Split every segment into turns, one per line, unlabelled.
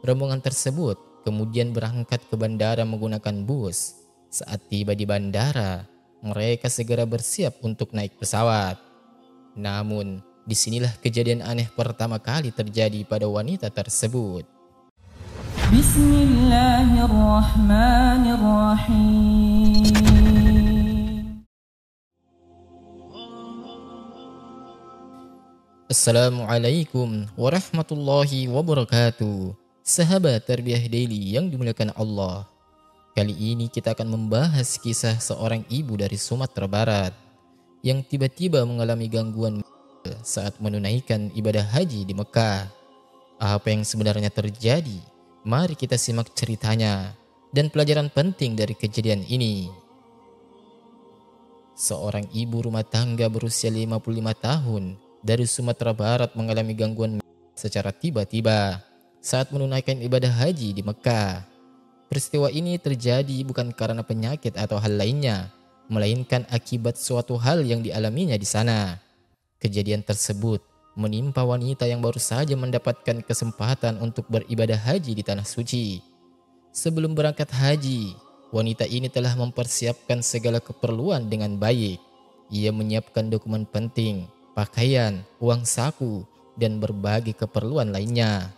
Rombongan tersebut kemudian berangkat ke bandara menggunakan bus. Saat tiba di bandara, mereka segera bersiap untuk naik pesawat. Namun, disinilah kejadian aneh pertama kali terjadi pada wanita tersebut.
Bismillahirrahmanirrahim.
Assalamualaikum warahmatullahi wabarakatuh. Sahabat Tarbiyah Daily yang dimuliakan Allah. Kali ini kita akan membahas kisah seorang ibu dari Sumatera Barat yang tiba-tiba mengalami gangguan saat menunaikan ibadah haji di Mekah. Apa yang sebenarnya terjadi? Mari kita simak ceritanya dan pelajaran penting dari kejadian ini. Seorang ibu rumah tangga berusia 55 tahun dari Sumatera Barat mengalami gangguan secara tiba-tiba saat menunaikan ibadah haji di Mekah. Peristiwa ini terjadi bukan karena penyakit atau hal lainnya, melainkan akibat suatu hal yang dialaminya di sana. Kejadian tersebut menimpa wanita yang baru saja mendapatkan kesempatan untuk beribadah haji di Tanah Suci. Sebelum berangkat haji, wanita ini telah mempersiapkan segala keperluan dengan baik. Ia menyiapkan dokumen penting, pakaian, uang saku, dan berbagai keperluan lainnya.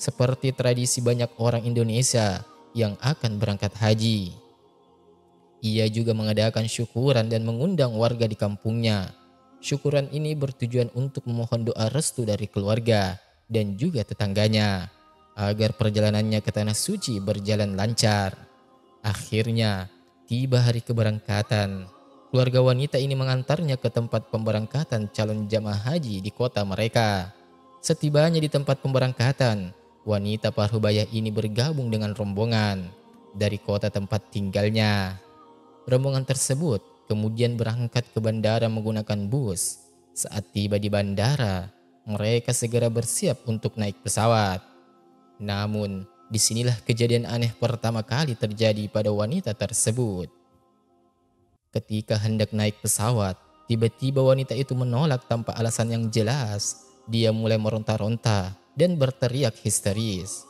Seperti tradisi banyak orang Indonesia yang akan berangkat haji. Ia juga mengadakan syukuran dan mengundang warga di kampungnya. Syukuran ini bertujuan untuk memohon doa restu dari keluarga dan juga tetangganya agar perjalanannya ke Tanah Suci berjalan lancar. Akhirnya, tiba hari keberangkatan. Keluarga wanita ini mengantarnya ke tempat pemberangkatan calon jamaah haji di kota mereka. Setibanya di tempat pemberangkatan, wanita parubaya ini bergabung dengan rombongan dari kota tempat tinggalnya. Rombongan tersebut kemudian berangkat ke bandara menggunakan bus. Saat tiba di bandara, mereka segera bersiap untuk naik pesawat. Namun, disinilah kejadian aneh pertama kali terjadi pada wanita tersebut. Ketika hendak naik pesawat, tiba-tiba wanita itu menolak tanpa alasan yang jelas. Dia mulai meronta-ronta dan berteriak histeris.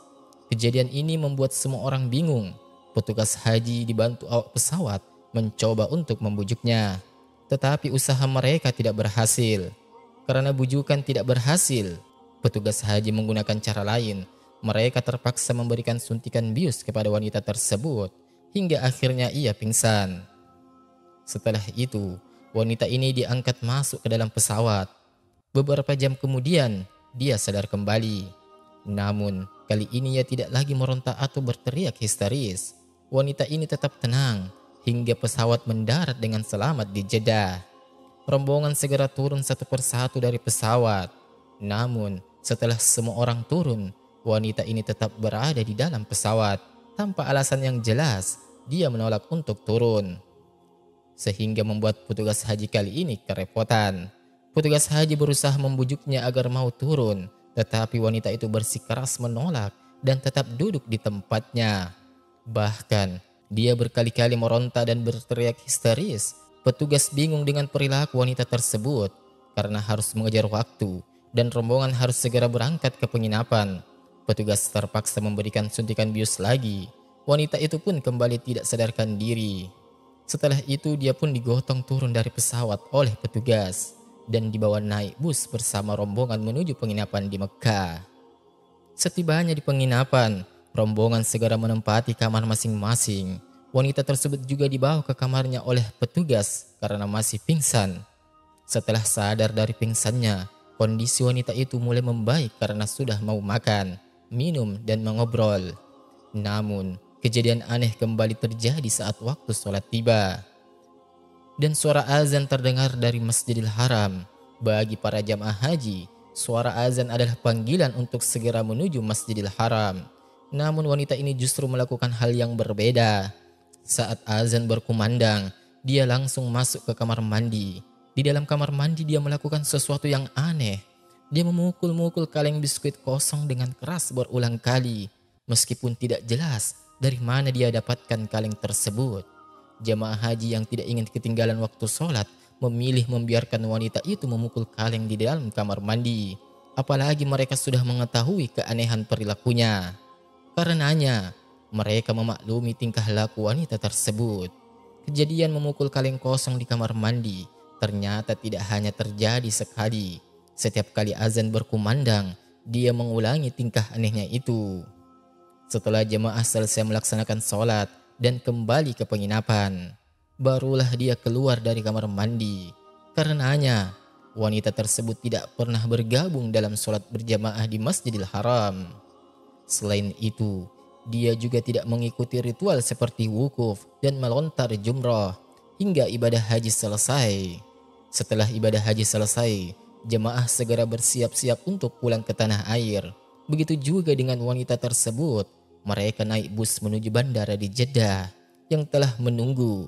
Kejadian ini membuat semua orang bingung. Petugas haji dibantu awak pesawat mencoba untuk membujuknya. Tetapi usaha mereka tidak berhasil. Karena bujukan tidak berhasil, petugas haji menggunakan cara lain. Mereka terpaksa memberikan suntikan bius kepada wanita tersebut hingga akhirnya ia pingsan. Setelah itu, wanita ini diangkat masuk ke dalam pesawat. Beberapa jam kemudian, dia sadar kembali. Namun, kali ini ia tidak lagi meronta atau berteriak histeris. Wanita ini tetap tenang hingga pesawat mendarat dengan selamat di Jeddah. Rombongan segera turun satu persatu dari pesawat. Namun, setelah semua orang turun, wanita ini tetap berada di dalam pesawat. Tanpa alasan yang jelas, dia menolak untuk turun. Sehingga membuat petugas haji kali ini kerepotan. Petugas haji berusaha membujuknya agar mau turun, tetapi wanita itu bersikeras menolak dan tetap duduk di tempatnya. Bahkan, dia berkali-kali meronta dan berteriak histeris. Petugas bingung dengan perilaku wanita tersebut karena harus mengejar waktu dan rombongan harus segera berangkat ke penginapan. Petugas terpaksa memberikan suntikan bius lagi. Wanita itu pun kembali tidak sadarkan diri. Setelah itu dia pun digotong turun dari pesawat oleh petugas dan dibawa naik bus bersama rombongan menuju penginapan di Mekah. Setibanya di penginapan, rombongan segera menempati kamar masing-masing. Wanita tersebut juga dibawa ke kamarnya oleh petugas karena masih pingsan. Setelah sadar dari pingsannya, kondisi wanita itu mulai membaik karena sudah mau makan, minum, dan mengobrol. Namun, kejadian aneh kembali terjadi saat waktu sholat tiba. Dan suara azan terdengar dari Masjidil Haram. Bagi para jamaah haji, suara azan adalah panggilan untuk segera menuju Masjidil Haram. Namun wanita ini justru melakukan hal yang berbeda. Saat azan berkumandang, dia langsung masuk ke kamar mandi. Di dalam kamar mandi dia melakukan sesuatu yang aneh. Dia memukul-mukul kaleng biskuit kosong dengan keras berulang kali. Meskipun tidak jelas dari mana dia dapatkan kaleng tersebut. Jamaah haji yang tidak ingin ketinggalan waktu sholat memilih membiarkan wanita itu memukul kaleng di dalam kamar mandi. Apalagi mereka sudah mengetahui keanehan perilakunya. Karenanya, mereka memaklumi tingkah laku wanita tersebut. Kejadian memukul kaleng kosong di kamar mandi ternyata tidak hanya terjadi sekali. Setiap kali azan berkumandang, dia mengulangi tingkah anehnya itu. Setelah jemaah selesai melaksanakan sholat dan kembali ke penginapan, barulah dia keluar dari kamar mandi. Karenanya, wanita tersebut tidak pernah bergabung dalam sholat berjamaah di Masjidil Haram. Selain itu, dia juga tidak mengikuti ritual seperti wukuf dan melontar jumrah hingga ibadah haji selesai. Setelah ibadah haji selesai, jemaah segera bersiap-siap untuk pulang ke tanah air. Begitu juga dengan wanita tersebut. Mereka naik bus menuju bandara di Jeddah yang telah menunggu.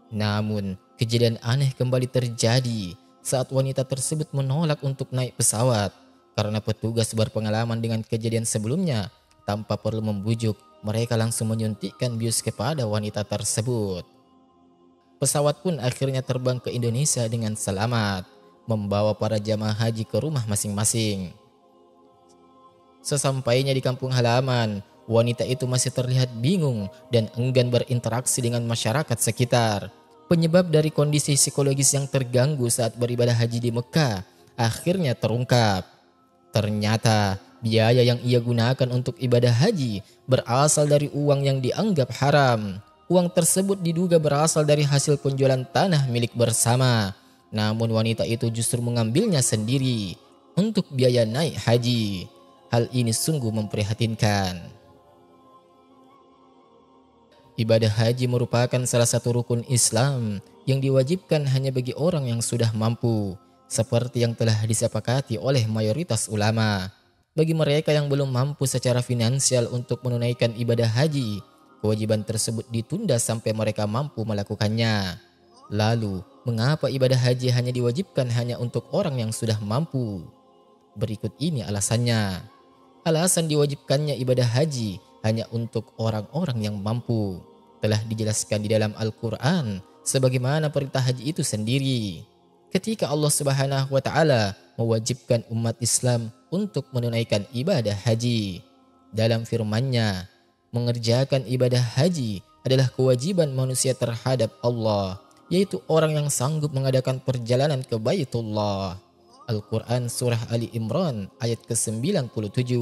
Namun, kejadian aneh kembali terjadi saat wanita tersebut menolak untuk naik pesawat karena petugas berpengalaman dengan kejadian sebelumnya. Tanpa perlu membujuk, mereka langsung menyuntikkan bius kepada wanita tersebut. Pesawat pun akhirnya terbang ke Indonesia dengan selamat, membawa para jamaah haji ke rumah masing-masing. Sesampainya di kampung halaman, wanita itu masih terlihat bingung dan enggan berinteraksi dengan masyarakat sekitar. Penyebab dari kondisi psikologis yang terganggu saat beribadah haji di Mekah akhirnya terungkap. Ternyata biaya yang ia gunakan untuk ibadah haji berasal dari uang yang dianggap haram. Uang tersebut diduga berasal dari hasil penjualan tanah milik bersama. Namun wanita itu justru mengambilnya sendiri untuk biaya naik haji. Hal ini sungguh memprihatinkan. Ibadah haji merupakan salah satu rukun Islam yang diwajibkan hanya bagi orang yang sudah mampu, seperti yang telah disepakati oleh mayoritas ulama. Bagi mereka yang belum mampu secara finansial untuk menunaikan ibadah haji, kewajiban tersebut ditunda sampai mereka mampu melakukannya. Lalu, mengapa ibadah haji hanya diwajibkan hanya untuk orang yang sudah mampu? Berikut ini alasannya. Alasan diwajibkannya ibadah haji hanya untuk orang-orang yang mampu telah dijelaskan di dalam Al-Quran sebagaimana perintah haji itu sendiri. Ketika Allah Subhanahu wa Ta'ala mewajibkan umat Islam untuk menunaikan ibadah haji, dalam firman-Nya, mengerjakan ibadah haji adalah kewajiban manusia terhadap Allah, yaitu orang yang sanggup mengadakan perjalanan ke Baitullah. Al-Quran Surah Ali Imran ayat ke-97.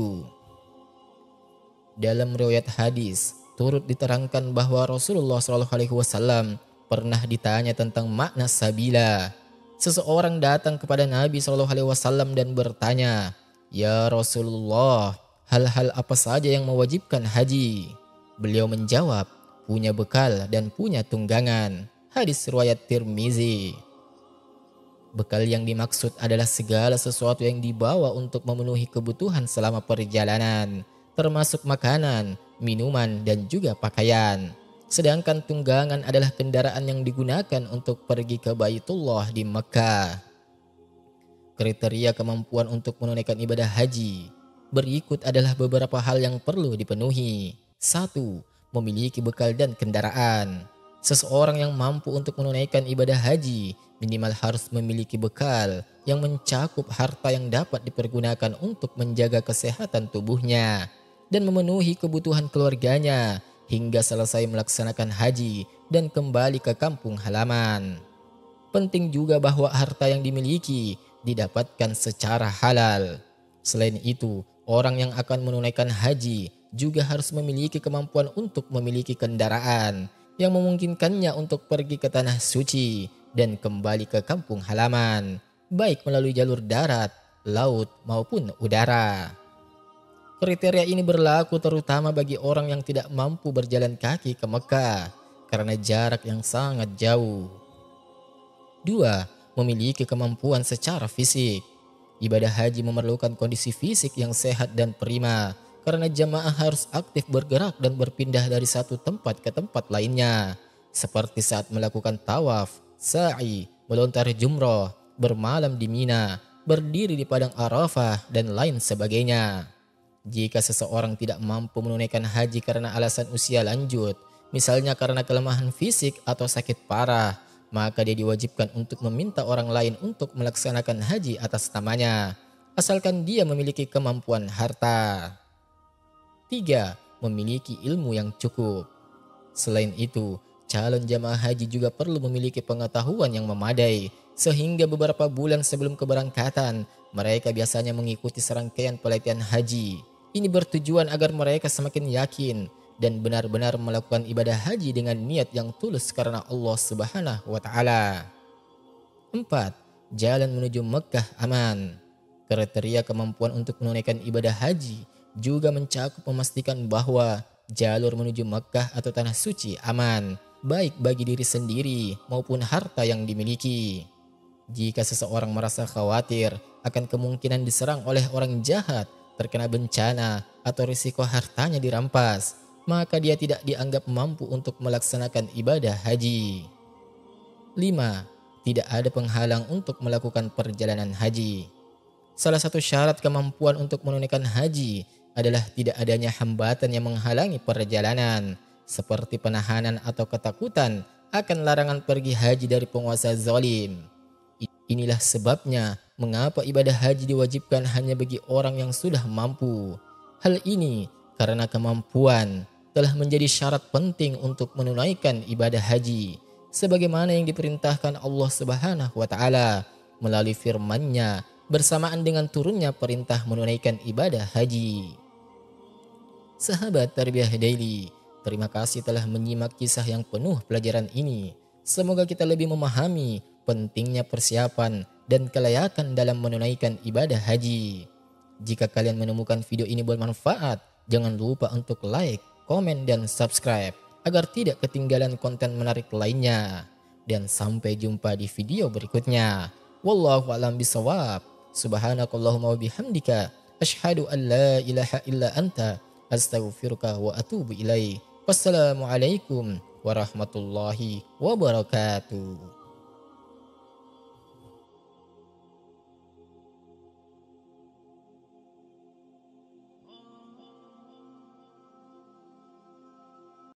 Dalam riwayat hadis, turut diterangkan bahwa Rasulullah SAW pernah ditanya tentang makna sabila. Seseorang datang kepada Nabi SAW dan bertanya, "Ya Rasulullah, hal-hal apa saja yang mewajibkan haji?" Beliau menjawab, "Punya bekal dan punya tunggangan." Hadis riwayat Tirmizi. Bekal yang dimaksud adalah segala sesuatu yang dibawa untuk memenuhi kebutuhan selama perjalanan, termasuk makanan, minuman, dan juga pakaian. Sedangkan tunggangan adalah kendaraan yang digunakan untuk pergi ke Baitullah di Mekah. Kriteria kemampuan untuk menunaikan ibadah haji berikut adalah beberapa hal yang perlu dipenuhi. 1. Memiliki bekal dan kendaraan. Seseorang yang mampu untuk menunaikan ibadah haji minimal harus memiliki bekal yang mencakup harta yang dapat dipergunakan untuk menjaga kesehatan tubuhnya dan memenuhi kebutuhan keluarganya hingga selesai melaksanakan haji dan kembali ke kampung halaman. Penting juga bahwa harta yang dimiliki didapatkan secara halal. Selain itu, orang yang akan menunaikan haji juga harus memiliki kemampuan untuk memiliki kendaraan yang memungkinkannya untuk pergi ke tanah suci dan kembali ke kampung halaman, baik melalui jalur darat, laut, maupun udara. Kriteria ini berlaku terutama bagi orang yang tidak mampu berjalan kaki ke Mekah karena jarak yang sangat jauh. 2. Memiliki kemampuan secara fisik. Ibadah haji memerlukan kondisi fisik yang sehat dan prima karena jamaah harus aktif bergerak dan berpindah dari satu tempat ke tempat lainnya, seperti saat melakukan tawaf, sa'i, melontar jumrah, bermalam di Mina, berdiri di padang Arafah, dan lain sebagainya. Jika seseorang tidak mampu menunaikan haji karena alasan usia lanjut, misalnya karena kelemahan fisik atau sakit parah, maka dia diwajibkan untuk meminta orang lain untuk melaksanakan haji atas namanya, asalkan dia memiliki kemampuan harta. 3. memiliki ilmu yang cukup. Selain itu, calon jamaah haji juga perlu memiliki pengetahuan yang memadai, sehingga beberapa bulan sebelum keberangkatan, mereka biasanya mengikuti serangkaian pelatihan haji. Ini bertujuan agar mereka semakin yakin dan benar-benar melakukan ibadah haji dengan niat yang tulus karena Allah Subhanahu wa Ta'ala. 4. Jalan menuju Mekkah aman. Kriteria kemampuan untuk menunaikan ibadah haji juga mencakup memastikan bahwa jalur menuju Mekkah atau Tanah Suci aman, baik bagi diri sendiri maupun harta yang dimiliki. Jika seseorang merasa khawatir akan kemungkinan diserang oleh orang jahat, terkena bencana, atau risiko hartanya dirampas, maka dia tidak dianggap mampu untuk melaksanakan ibadah haji. 5. Tidak ada penghalang untuk melakukan perjalanan haji. Salah satu syarat kemampuan untuk menunaikan haji adalah tidak adanya hambatan yang menghalangi perjalanan, seperti penahanan atau ketakutan akan larangan pergi haji dari penguasa zalim. Inilah sebabnya mengapa ibadah haji diwajibkan hanya bagi orang yang sudah mampu. Hal ini karena kemampuan telah menjadi syarat penting untuk menunaikan ibadah haji, sebagaimana yang diperintahkan Allah Subhanahu wa Ta'ala melalui firman-Nya bersamaan dengan turunnya perintah menunaikan ibadah haji. Sahabat Tarbiyah Daily, terima kasih telah menyimak kisah yang penuh pelajaran ini. Semoga kita lebih memahami pentingnya persiapan dan kelayakan dalam menunaikan ibadah haji. Jika kalian menemukan video ini bermanfaat, jangan lupa untuk like, komen, dan subscribe agar tidak ketinggalan konten menarik lainnya. Dan sampai jumpa di video berikutnya. Wallahu a'lam bishawab. Subhanakallahumma wa bihamdika asyhadu an la ilaha illa anta astaghfiruka wa atubu ilaik. Wassalamualaikum warahmatullahi wabarakatuh.